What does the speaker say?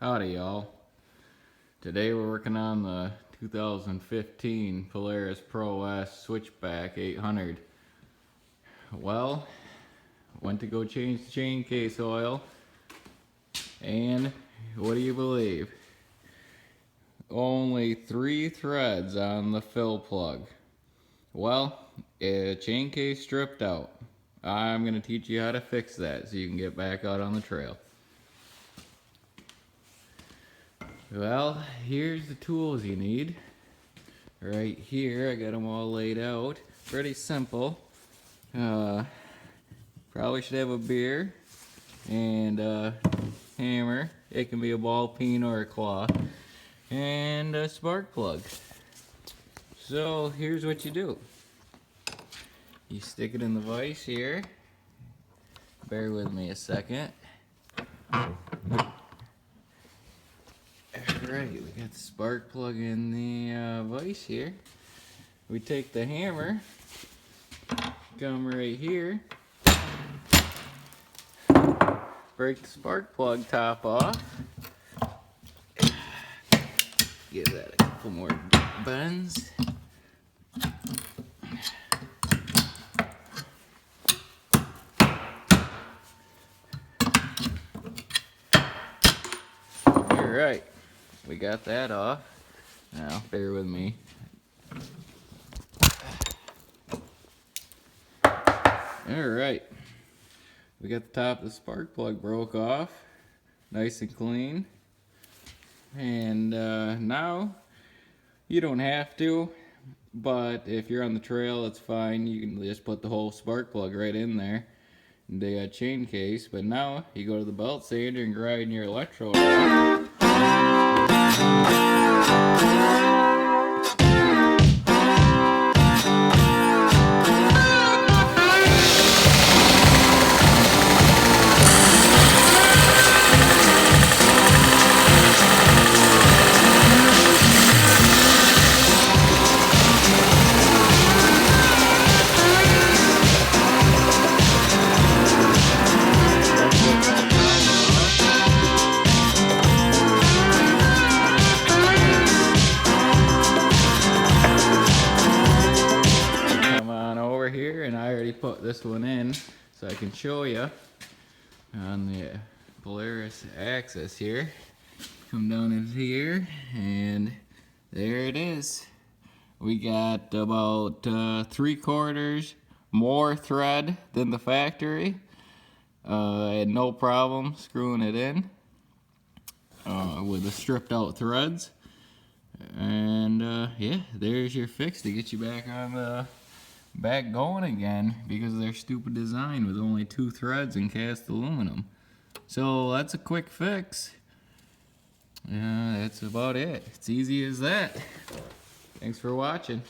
Howdy y'all. Today we're working on the 2015 Polaris Pro S Switchback 800. Well, went to go change the chain case oil, and what do you believe? Only 3 threads on the fill plug. Well, chain case stripped out. I'm going to teach you how to fix that so you can get back out on the trail. Well, here's the tools you need. Right here, I got them all laid out. Pretty simple. Probably should have a beer and a hammer. It can be a ball peen or a claw. And a spark plug. So here's what you do. You stick it in the vise here. Bear with me a second. Alright, we got the spark plug in the vise here. We take the hammer, come right here, break the spark plug top off, give that a couple more bends. Alright, we got that off. Now, bear with me. Alright, we got the top of the spark plug broke off, nice and clean. And now, you don't have to, but if you're on the trail, it's fine. You can just put the whole spark plug right in there. The chain case, but now you go to the belt sander and grind your electrode off. Here, and I already put this one in so I can show you on the Polaris Axys here. Come down in here, and there it is. We got about 3/4 more thread than the factory. I had no problem screwing it in with the stripped out threads, and yeah, there's your fix to get you back on the going again, because of their stupid design with only 2 threads and cast aluminum. So that's a quick fix. That's about it. It's easy as that. Thanks for watching.